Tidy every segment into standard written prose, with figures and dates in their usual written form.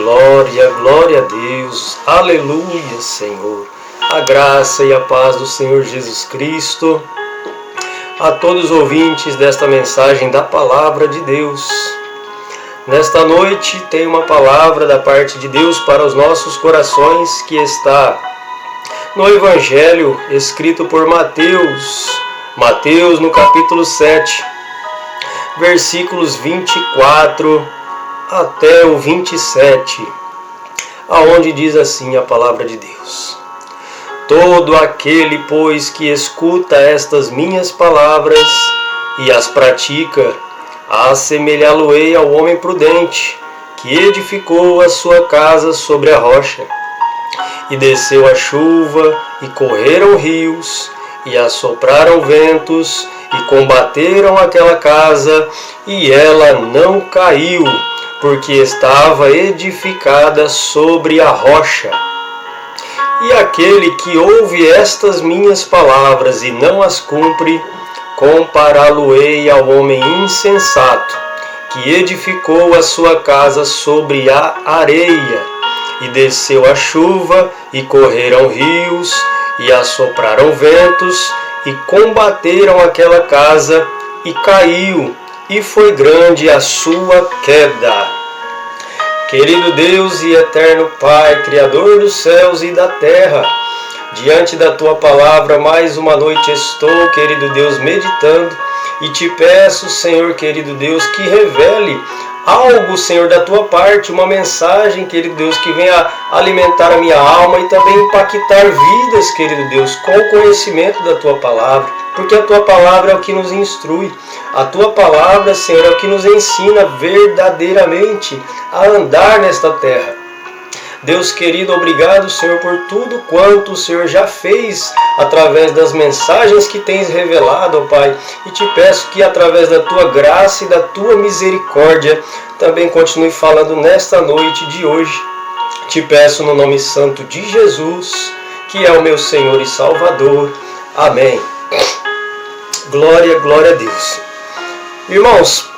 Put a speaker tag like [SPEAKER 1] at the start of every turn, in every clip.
[SPEAKER 1] Glória, glória a Deus, aleluia, Senhor. A graça e a paz do Senhor Jesus Cristo a todos os ouvintes desta mensagem da Palavra de Deus. Nesta noite tem uma palavra da parte de Deus para os nossos corações que está no Evangelho escrito por Mateus. Mateus no capítulo 7, versículos 24 até o 27, aonde diz assim a palavra de Deus: Todo aquele, pois, que escuta estas minhas palavras e as pratica, assemelhá-lo-ei ao homem prudente, que edificou a sua casa sobre a rocha. E desceu a chuva, e correram rios, e assopraram ventos, e combateram aquela casa, e ela não caiu, porque estava edificada sobre a rocha. E aquele que ouve estas minhas palavras e não as cumpre, compará-lo-ei ao homem insensato, que edificou a sua casa sobre a areia. E desceu a chuva, e correram rios, e assopraram ventos, e combateram aquela casa, e caiu, e foi grande a sua queda. Querido Deus e eterno Pai, Criador dos céus e da terra, diante da Tua palavra mais uma noite estou, querido Deus, meditando, e te peço, Senhor, querido Deus, que revele algo, Senhor, da Tua parte, uma mensagem, querido Deus, que venha alimentar a minha alma e também impactar vidas, querido Deus, com o conhecimento da Tua palavra, porque a Tua palavra é o que nos instrui, a Tua palavra, Senhor, é o que nos ensina verdadeiramente a andar nesta terra. Deus querido, obrigado, Senhor, por tudo quanto o Senhor já fez através das mensagens que tens revelado, ó Pai. E te peço que através da Tua graça e da Tua misericórdia também continue falando nesta noite de hoje. Te peço no nome santo de Jesus, que é o meu Senhor e Salvador. Amém. Glória, glória a Deus. Irmãos,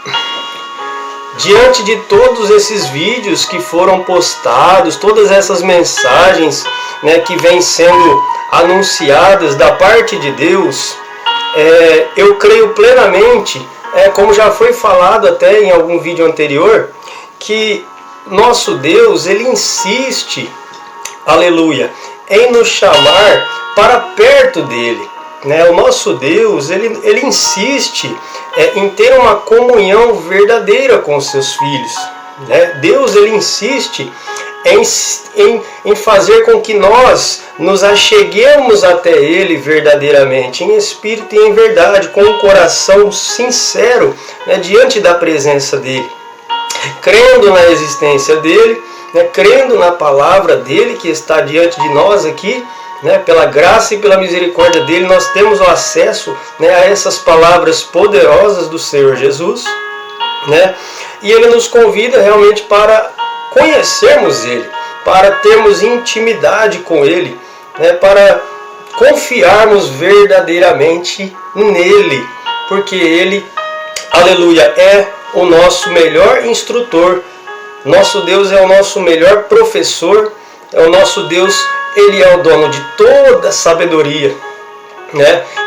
[SPEAKER 1] diante de todos esses vídeos que foram postados, todas essas mensagens, que vêm sendo anunciadas da parte de Deus, eu creio plenamente, como já foi falado até em algum vídeo anterior, que nosso Deus, Ele insiste, aleluia, em nos chamar para perto dEle. O nosso Deus, ele insiste em ter uma comunhão verdadeira com os seus filhos. Deus, ele insiste em fazer com que nós nos acheguemos até Ele verdadeiramente, em espírito e em verdade, com um coração sincero, diante da presença dEle, crendo na existência dEle, crendo na palavra dEle que está diante de nós aqui. Pela graça e pela misericórdia dele, nós temos o acesso a essas palavras poderosas do Senhor Jesus, e ele nos convida realmente para conhecermos ele, para termos intimidade com ele, para confiarmos verdadeiramente nele, porque ele, aleluia, é o nosso melhor instrutor, nosso Deus é o nosso melhor professor, é o nosso Deus. Ele é o dono de toda a sabedoria.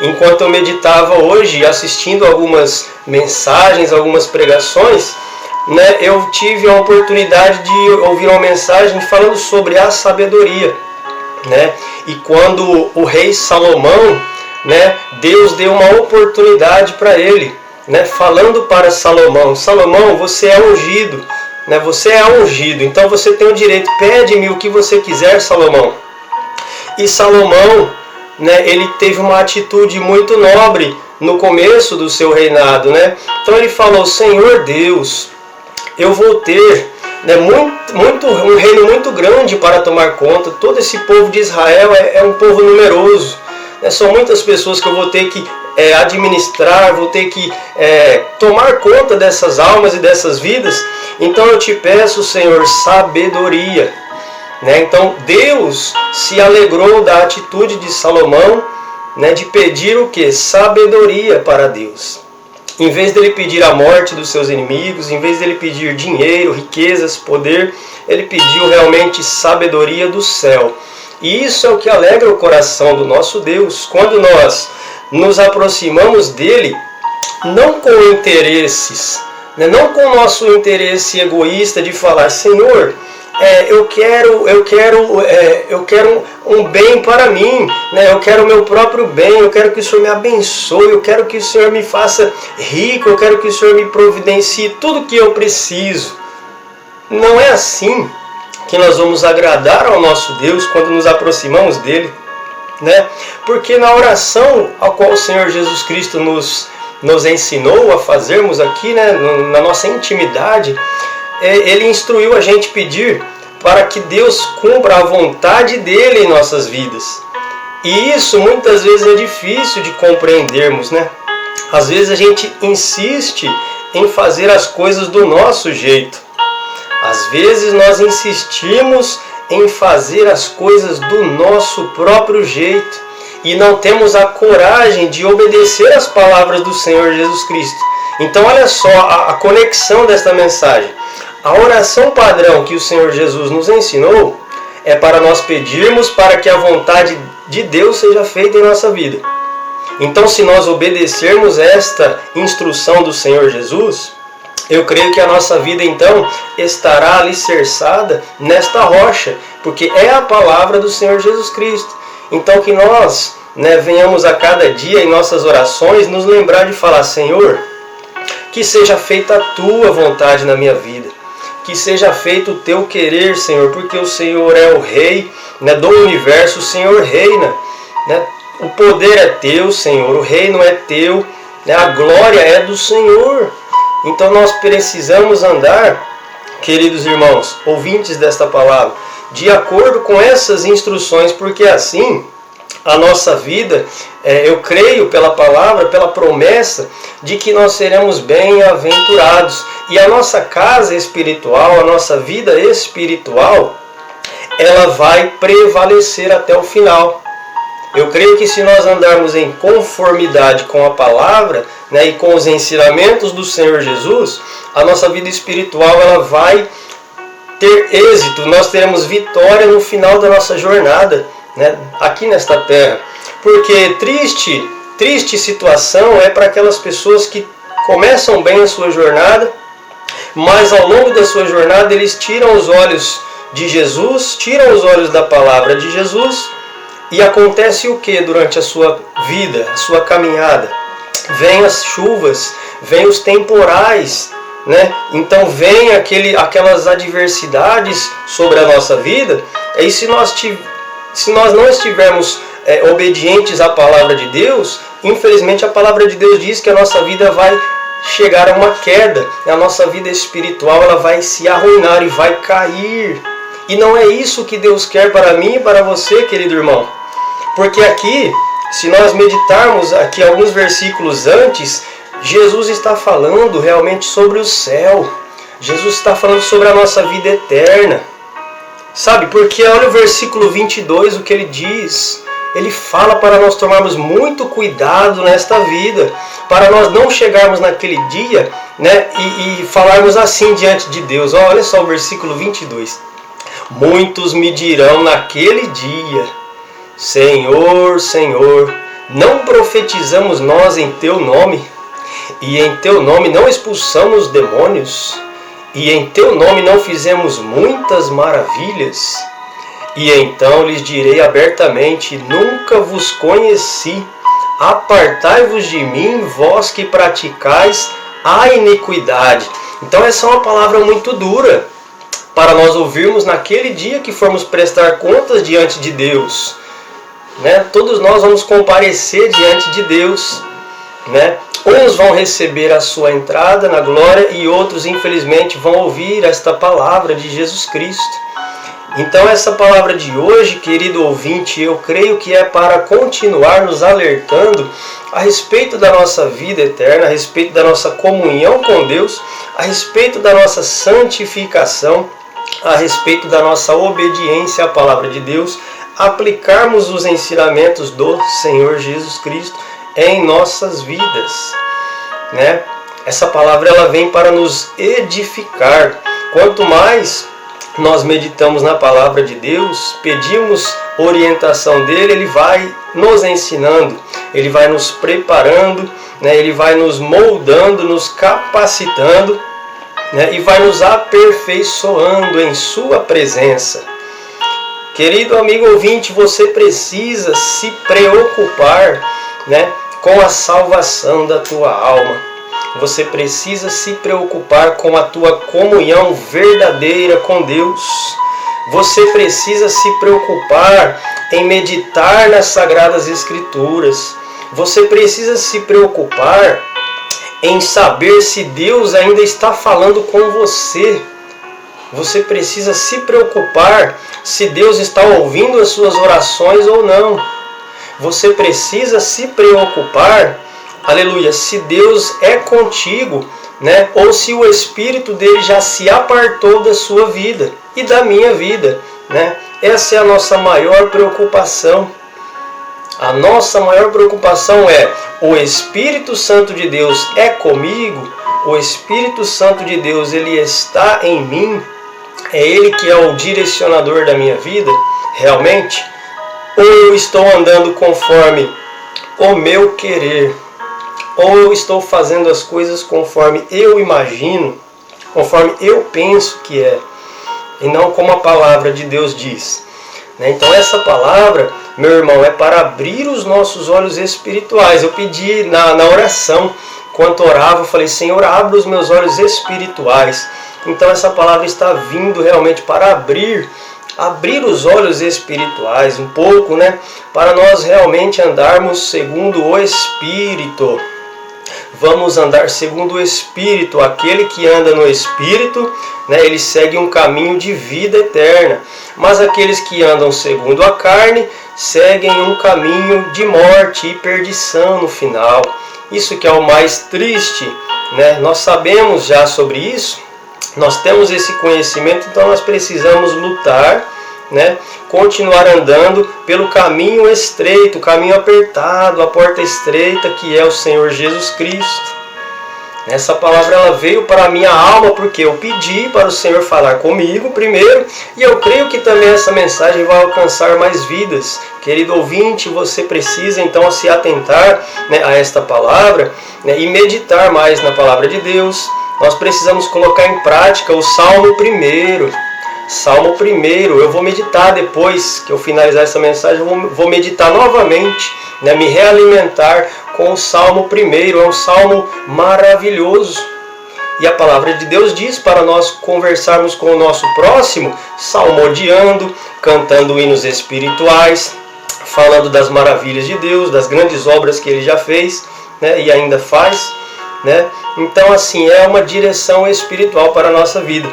[SPEAKER 1] Enquanto eu meditava hoje, assistindo algumas mensagens, algumas pregações, eu tive a oportunidade de ouvir uma mensagem falando sobre a sabedoria. E quando o rei Salomão, Deus deu uma oportunidade para ele, falando para Salomão: Salomão, você é ungido, você é ungido, então você tem o direito, pede-me o que você quiser, Salomão. E Salomão, ele teve uma atitude muito nobre no começo do seu reinado. Então ele falou: Senhor Deus, eu vou ter um reino muito grande para tomar conta. Todo esse povo de Israel é um povo numeroso. São muitas pessoas que eu vou ter que administrar, vou ter que tomar conta dessas almas e dessas vidas. Então eu te peço, Senhor, sabedoria. Então Deus se alegrou da atitude de Salomão, de pedir o que? Sabedoria para Deus. Em vez dele pedir a morte dos seus inimigos, em vez dele pedir dinheiro, riquezas, poder, ele pediu realmente sabedoria do céu. E isso é o que alegra o coração do nosso Deus, quando nós nos aproximamos dele, não com interesses, né? Não com o nosso interesse egoísta de falar, Senhor, eu quero um bem para mim, né? Eu quero o meu próprio bem, eu quero que o Senhor me abençoe, eu quero que o Senhor me faça rico, eu quero que o Senhor me providencie tudo que eu preciso. Não é assim que nós vamos agradar ao nosso Deus quando nos aproximamos dele, né? Porque na oração a qual o Senhor Jesus Cristo nos ensinou a fazermos aqui, né, na nossa intimidade, ele instruiu a gente pedir para que Deus cumpra a vontade dele em nossas vidas. E isso muitas vezes é difícil de compreendermos, né? Às vezes a gente insiste em fazer as coisas do nosso jeito. Às vezes nós insistimos em fazer as coisas do nosso próprio jeito e não temos a coragem de obedecer às palavras do Senhor Jesus Cristo. Então olha só a conexão desta mensagem. A oração padrão que o Senhor Jesus nos ensinou é para nós pedirmos para que a vontade de Deus seja feita em nossa vida. Então, se nós obedecermos esta instrução do Senhor Jesus, eu creio que a nossa vida então estará alicerçada nesta rocha, porque é a palavra do Senhor Jesus Cristo. Então que nós, venhamos a cada dia em nossas orações nos lembrar de falar, Senhor, que seja feita a tua vontade na minha vida. Que seja feito o teu querer, Senhor, porque o Senhor é o Rei, do universo, o Senhor reina. O poder é teu, Senhor, o reino é teu, a glória é do Senhor. Então nós precisamos andar, queridos irmãos, ouvintes desta palavra, de acordo com essas instruções, porque assim a nossa vida, eu creio pela palavra, pela promessa de que nós seremos bem-aventurados. E a nossa casa espiritual, a nossa vida espiritual, ela vai prevalecer até o final. Eu creio que se nós andarmos em conformidade com a palavra, e com os ensinamentos do Senhor Jesus, a nossa vida espiritual ela vai ter êxito, nós teremos vitória no final da nossa jornada, aqui nesta terra. Porque triste situação é para aquelas pessoas que começam bem a sua jornada, mas ao longo da sua jornada eles tiram os olhos de Jesus, tiram os olhos da palavra de Jesus, e acontece o que durante a sua vida, a sua caminhada? Vêm as chuvas, vêm os temporais, Então vem aquelas adversidades sobre a nossa vida, e se nós não estivermos obedientes à palavra de Deus, infelizmente a palavra de Deus diz que a nossa vida vai chegar a uma queda, a nossa vida espiritual ela vai se arruinar e vai cair. E não é isso que Deus quer para mim e para você, querido irmão. Porque aqui, se nós meditarmos aqui alguns versículos antes, Jesus está falando realmente sobre o céu. Jesus está falando sobre a nossa vida eterna. Sabe, porque olha o versículo 22, o que ele diz. Ele fala para nós tomarmos muito cuidado nesta vida, para nós não chegarmos naquele dia, e falarmos assim diante de Deus. Olha só o versículo 22. Muitos me dirão naquele dia, Senhor, Senhor, não profetizamos nós em teu nome, e em teu nome não expulsamos demônios, e em teu nome não fizemos muitas maravilhas? E então lhes direi abertamente, nunca vos conheci, apartai-vos de mim, vós que praticais a iniquidade. Então essa é uma palavra muito dura para nós ouvirmos naquele dia que formos prestar contas diante de Deus. Todos nós vamos comparecer diante de Deus. Uns vão receber a sua entrada na glória e outros, infelizmente, vão ouvir esta palavra de Jesus Cristo. Então essa palavra de hoje, querido ouvinte, eu creio que é para continuar nos alertando a respeito da nossa vida eterna, a respeito da nossa comunhão com Deus, a respeito da nossa santificação, a respeito da nossa obediência à palavra de Deus, aplicarmos os ensinamentos do Senhor Jesus Cristo em nossas vidas. né? Essa palavra ela vem para nos edificar. Quanto mais nós meditamos na palavra de Deus, pedimos orientação dele, ele vai nos ensinando, ele vai nos preparando, né? Ele vai nos moldando, nos capacitando, né? E vai nos aperfeiçoando em sua presença. Querido amigo ouvinte, você precisa se preocupar, né, com a salvação da tua alma. Você precisa se preocupar com a tua comunhão verdadeira com Deus. Você precisa se preocupar em meditar nas Sagradas Escrituras. Você precisa se preocupar em saber se Deus ainda está falando com você. Você precisa se preocupar se Deus está ouvindo as suas orações ou não. Você precisa se preocupar, aleluia, se Deus é contigo, né? Ou se o Espírito dele já se apartou da sua vida e da minha vida, né? Essa é a nossa maior preocupação. A nossa maior preocupação é: o Espírito Santo de Deus é comigo? O Espírito Santo de Deus, ele está em mim? É ele que é o direcionador da minha vida, realmente? Ou eu estou andando conforme o meu querer? Ou eu estou fazendo as coisas conforme eu imagino, conforme eu penso que é, e não como a palavra de Deus diz? Então essa palavra, meu irmão, é para abrir os nossos olhos espirituais. Eu pedi na oração, enquanto orava, eu falei: Senhor, abra os meus olhos espirituais. Então essa palavra está vindo realmente para abrir os olhos espirituais um pouco, né? Para nós realmente andarmos segundo o Espírito. Vamos andar segundo o Espírito. Aquele que anda no Espírito, né, ele segue um caminho de vida eterna. Mas aqueles que andam segundo a carne, seguem um caminho de morte e perdição no final. Isso que é o mais triste, né? Nós sabemos já sobre isso, nós temos esse conhecimento, então nós precisamos lutar, né? Continuar andando pelo caminho estreito, o caminho apertado, a porta estreita, que é o Senhor Jesus Cristo. Essa palavra ela veio para a minha alma porque eu pedi para o Senhor falar comigo primeiro, e eu creio que também essa mensagem vai alcançar mais vidas. Querido ouvinte, você precisa então se atentar, né, a esta palavra, né, e meditar mais na palavra de Deus. Nós precisamos colocar em prática o Salmo 1. Salmo 1, eu vou meditar depois que eu finalizar essa mensagem, eu vou meditar novamente, né, me realimentar com o Salmo 1, é um salmo maravilhoso. E a palavra de Deus diz para nós conversarmos com o nosso próximo, salmodiando, cantando hinos espirituais, falando das maravilhas de Deus, das grandes obras que Ele já fez, né, e ainda faz, né? Então assim, é uma direção espiritual para a nossa vida.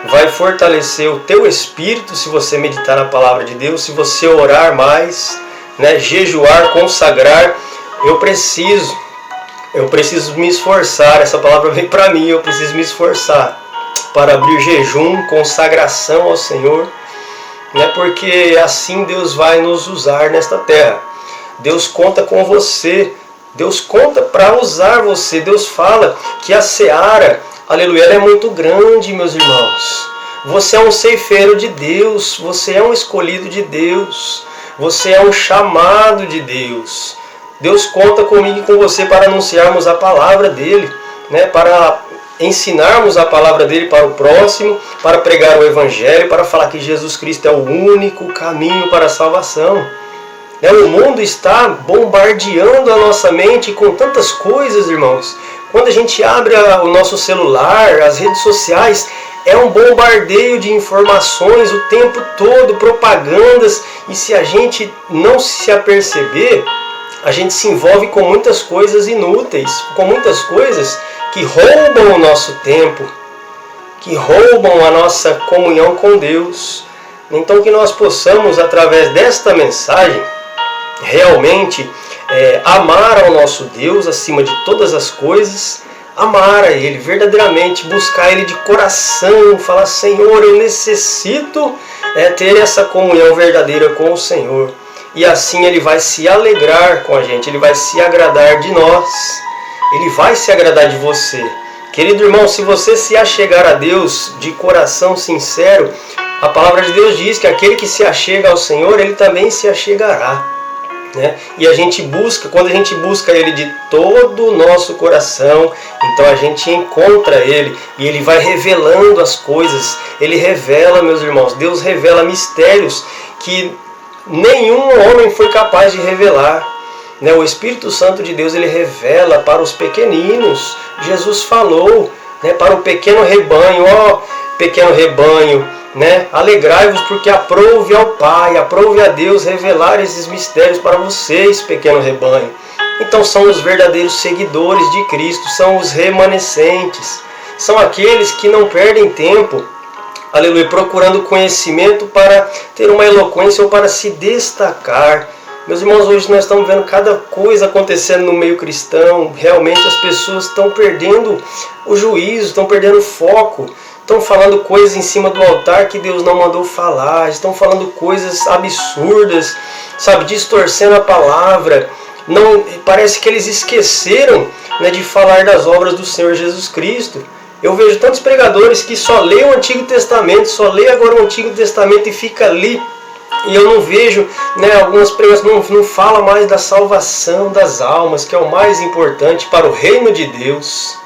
[SPEAKER 1] Vai fortalecer o teu espírito se você meditar na palavra de Deus, se você orar mais, né, jejuar, consagrar. Eu preciso me esforçar, essa palavra vem para mim, eu preciso me esforçar para abrir jejum, consagração ao Senhor, né, porque assim Deus vai nos usar nesta terra. Deus conta com você, Deus conta para usar você. Deus fala que a seara, aleluia, ela é muito grande, meus irmãos. Você é um ceifeiro de Deus, você é um escolhido de Deus, você é um chamado de Deus. Deus conta comigo e com você para anunciarmos a palavra dEle, né? Para ensinarmos a palavra dEle para o próximo, para pregar o Evangelho, para falar que Jesus Cristo é o único caminho para a salvação. O mundo está bombardeando a nossa mente com tantas coisas, irmãos. Quando a gente abre o nosso celular, as redes sociais, é um bombardeio de informações o tempo todo, propagandas, e se a gente não se aperceber, a gente se envolve com muitas coisas inúteis, com muitas coisas que roubam o nosso tempo, que roubam a nossa comunhão com Deus. Então que nós possamos, através desta mensagem, realmente amar ao nosso Deus acima de todas as coisas, amar a Ele verdadeiramente, buscar Ele de coração, falar: Senhor, eu necessito ter essa comunhão verdadeira com o Senhor. E assim Ele vai se alegrar com a gente, Ele vai se agradar de nós. Ele vai se agradar de você. Querido irmão, se você se achegar a Deus de coração sincero, a palavra de Deus diz que aquele que se achega ao Senhor, Ele também se achegará. Né? E a gente busca, quando a gente busca Ele de todo o nosso coração, então a gente encontra Ele e Ele vai revelando as coisas. Ele revela, meus irmãos, Deus revela mistérios que nenhum homem foi capaz de revelar. Né? O Espírito Santo de Deus, Ele revela para os pequeninos. Jesus falou, né, para o pequeno rebanho, ó pequeno rebanho, né? Alegrai-vos porque aprouve ao Pai, aprouve a Deus revelar esses mistérios para vocês, pequeno rebanho. Então são os verdadeiros seguidores de Cristo, são os remanescentes, são aqueles que não perdem tempo, aleluia, procurando conhecimento para ter uma eloquência ou para se destacar. Meus irmãos, hoje nós estamos vendo cada coisa acontecendo no meio cristão. Realmente as pessoas estão perdendo o juízo, estão perdendo o foco. Estão falando coisas em cima do altar que Deus não mandou falar. Estão falando coisas absurdas, sabe, distorcendo a palavra. Não, parece que eles esqueceram, né, de falar das obras do Senhor Jesus Cristo. Eu vejo tantos pregadores que só leem o Antigo Testamento, só leem agora o Antigo Testamento e fica ali. E eu não vejo, né, algumas pregações não falam mais da salvação das almas, que é o mais importante para o reino de Deus.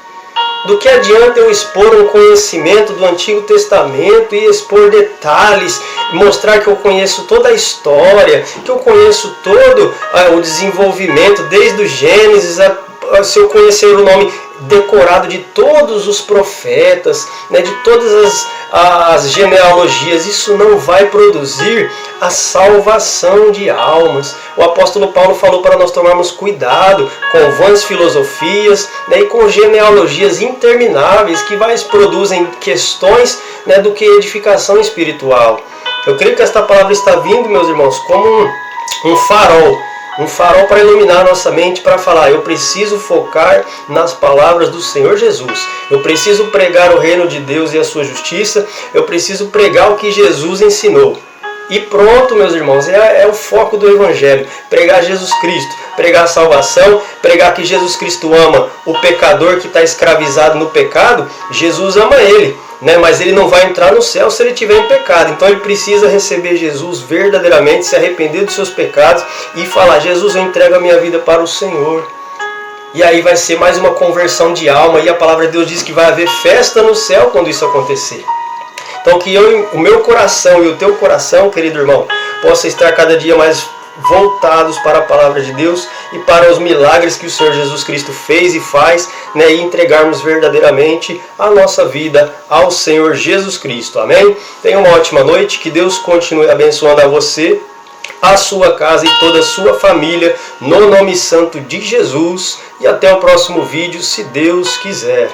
[SPEAKER 1] Do que adianta eu expor um conhecimento do Antigo Testamento e expor detalhes, mostrar que eu conheço toda a história, que eu conheço todo o desenvolvimento, desde o Gênesis, se eu conhecer o nome decorado de todos os profetas, né, de todas as genealogias, isso não vai produzir a salvação de almas. O apóstolo Paulo falou para nós tomarmos cuidado com vãs filosofias, né, e com genealogias intermináveis que produzem questões, né, do que edificação espiritual. Eu creio que esta palavra está vindo, meus irmãos, como um farol. Um farol para iluminar a nossa mente, para falar, eu preciso focar nas palavras do Senhor Jesus. Eu preciso pregar o reino de Deus e a sua justiça. Eu preciso pregar o que Jesus ensinou. E pronto, meus irmãos, é o foco do Evangelho. Pregar Jesus Cristo, pregar a salvação, pregar que Jesus Cristo ama o pecador que está escravizado no pecado. Jesus ama ele. Né? Mas ele não vai entrar no céu se ele estiver em pecado. Então ele precisa receber Jesus verdadeiramente, se arrepender dos seus pecados e falar, Jesus, eu entrego a minha vida para o Senhor. E aí vai ser mais uma conversão de alma. E a palavra de Deus diz que vai haver festa no céu quando isso acontecer. Então que o meu coração e o teu coração, querido irmão, possa estar cada dia mais voltados para a palavra de Deus e para os milagres que o Senhor Jesus Cristo fez e faz, né, e entregarmos verdadeiramente a nossa vida ao Senhor Jesus Cristo. Amém? Tenha uma ótima noite, que Deus continue abençoando a você, a sua casa e toda a sua família, no nome santo de Jesus, e até o próximo vídeo, se Deus quiser.